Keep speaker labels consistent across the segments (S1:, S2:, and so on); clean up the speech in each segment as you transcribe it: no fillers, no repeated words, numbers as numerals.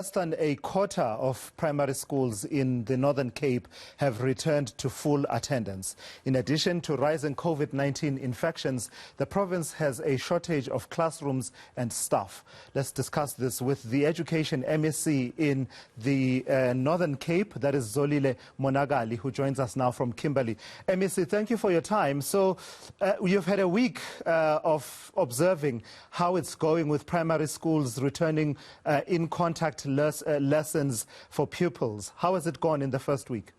S1: Less than a quarter of primary schools in the Northern Cape have returned to full attendance. In addition to rising COVID-19 infections, the province has a shortage of classrooms and staff. Let's discuss this with the Education MSc in the Northern Cape, that is Zolile Monakali, who joins us now from Kimberley. MSc, thank you for your time. So you've had a week of observing how it's going with primary schools returning in contact lessons for pupils. How has it gone in the first week?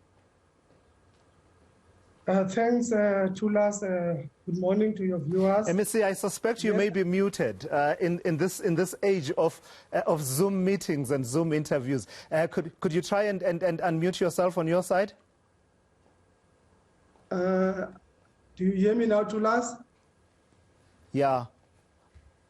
S2: Thanks, Tulas. Good morning to your viewers.
S1: MSc, I suspect you may be muted in this age of Zoom meetings and Zoom interviews. Could you try and unmute yourself on your side?
S2: Do you hear me now, Tulas?
S1: Yeah.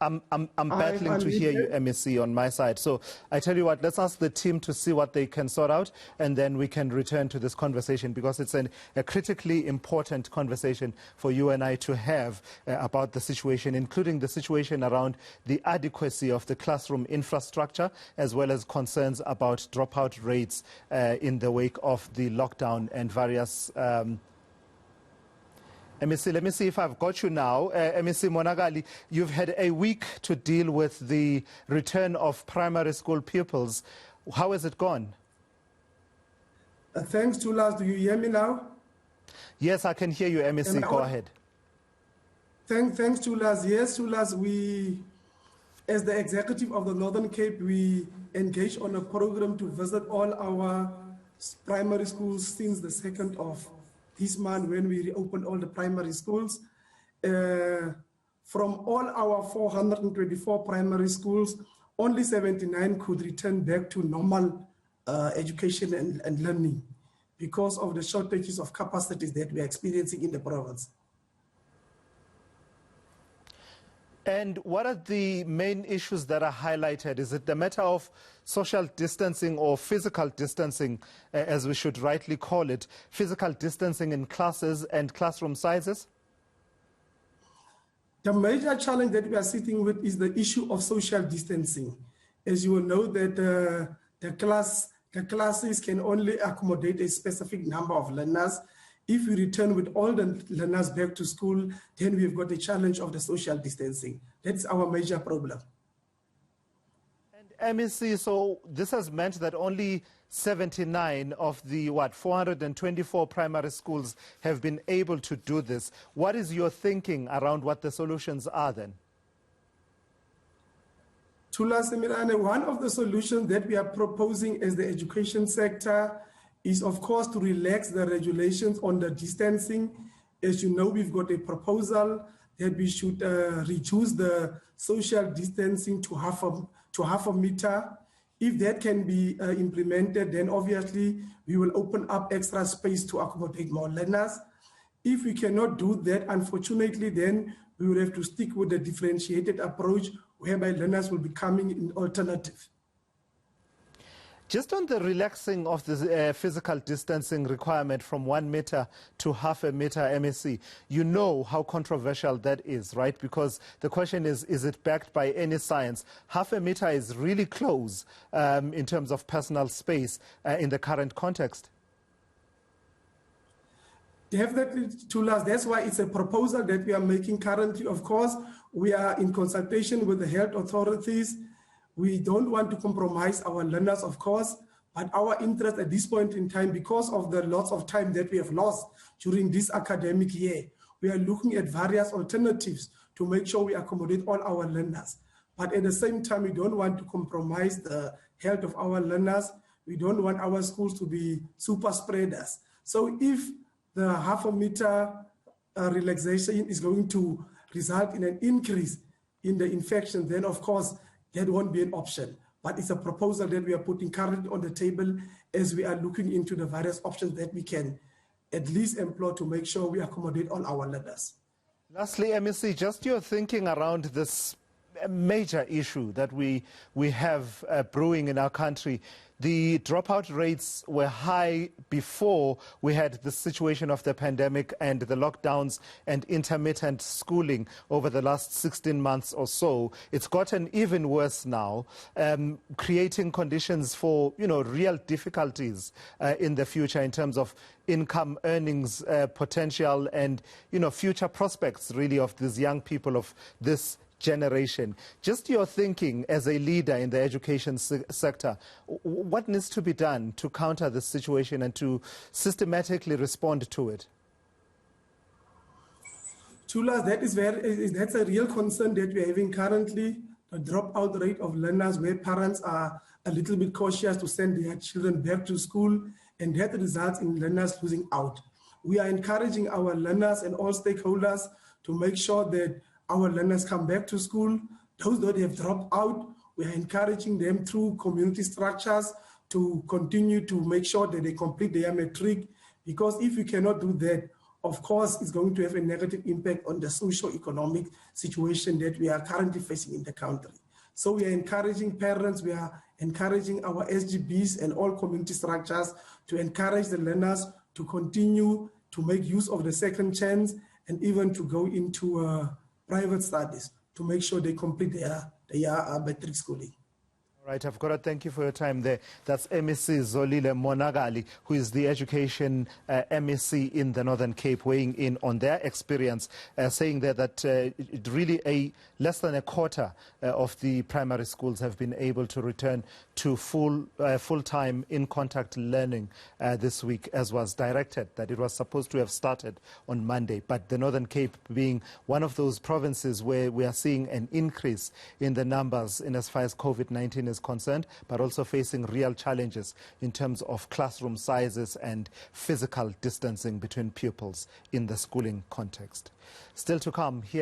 S1: I'm battling to hear you, MSc, on my side. So I tell you what, let's ask the team to see what they can sort out, and then we can return to this conversation, because it's a critically important conversation for you and I to have about the situation, including the situation around the adequacy of the classroom infrastructure, as well as concerns about dropout rates in the wake of the lockdown and various MSc, let me see if I've got you now. MSc Monakali, you've had a week to deal with the return of primary school pupils. How has it gone?
S2: Thanks, Tulas. Do you hear me now?
S1: Yes, I can hear you, MSc. Go ahead.
S2: Thanks, Tulas. Yes, Tulas, we, as the executive of the Northern Cape, we engaged on a program to visit all our primary schools since the 2nd of this month, when we reopened all the primary schools. From all our 424 primary schools, only 79 could return back to normal education and learning because of the shortages of capacities that we are experiencing in the province.
S1: And what are the main issues that are highlighted? Is it the matter of social distancing or physical distancing, as we should rightly call it, physical distancing in classes and classroom sizes?
S2: The major challenge that we are sitting with is the issue of social distancing. As you will know that the classes can only accommodate a specific number of learners. If we return with all the learners back to school, then we've got the challenge of the social distancing. That's our major problem.
S1: And MSc, so this has meant that only 79 of the, 424 primary schools have been able to do this. What is your thinking around what the solutions are then?
S2: Tula Semirane, one of the solutions that we are proposing as the education sector is, of course, to relax the regulations on the distancing. As you know, we've got a proposal that we should reduce the social distancing to half a meter. If that can be implemented, then obviously we will open up extra space to accommodate more learners. If we cannot do that, unfortunately, then we will have to stick with the differentiated approach, whereby learners will be coming in alternative.
S1: Just on the relaxing of the physical distancing requirement from 1 meter to half a meter, MSc, you know how controversial that is, right? Because the question is it backed by any science? Half a meter is really close in terms of personal space in the current context.
S2: Definitely, Tulas. That's why it's a proposal that we are making currently. Of course, we are in consultation with the health authorities. We don't want to compromise our learners, of course, but our interest at this point in time, because of the lots of time that we have lost during this academic year, we are looking at various alternatives to make sure we accommodate all our learners. But at the same time, we don't want to compromise the health of our learners. We don't want our schools to be super spreaders. So if the half a meter relaxation is going to result in an increase in the infection, then of course, that won't be an option. But it's a proposal that we are putting currently on the table as we are looking into the various options that we can at least employ to make sure we accommodate all our learners.
S1: Lastly, MSc, just your thinking around this major issue that we have brewing in our country, The dropout rates were high before we had the situation of the pandemic and the lockdowns and intermittent schooling over the last 16 months or so. It's gotten even worse now, creating conditions for, real difficulties in the future in terms of income, earnings potential and, future prospects really of these young people of this generation. Just your thinking as a leader in the education sector, what needs to be done to counter this situation and to systematically respond to it?
S2: Chula, that's a real concern that we're having currently, the dropout rate of learners where parents are a little bit cautious to send their children back to school, and that results in learners losing out. We are encouraging our learners and all stakeholders to make sure that our learners come back to school. Those that have dropped out, we are encouraging them through community structures to continue to make sure that they complete their matric, because if you cannot do that, of course, it's going to have a negative impact on the socio-economic situation that we are currently facing in the country. So we are encouraging parents, we are encouraging our SGBs and all community structures to encourage the learners to continue to make use of the second chance and even to go into private studies to make sure they complete their matric schooling.
S1: All right, I've got to thank you for your time there. That's MEC Zolile Monakali, who is the education MEC in the Northern Cape, weighing in on their experience, saying there that really less than a quarter of the primary schools have been able to return to full-time in-contact learning this week, as was directed, that it was supposed to have started on Monday. But the Northern Cape being one of those provinces where we are seeing an increase in the numbers in as far as COVID-19 is concerned, but also facing real challenges in terms of classroom sizes and physical distancing between pupils in the schooling context. Still to come here.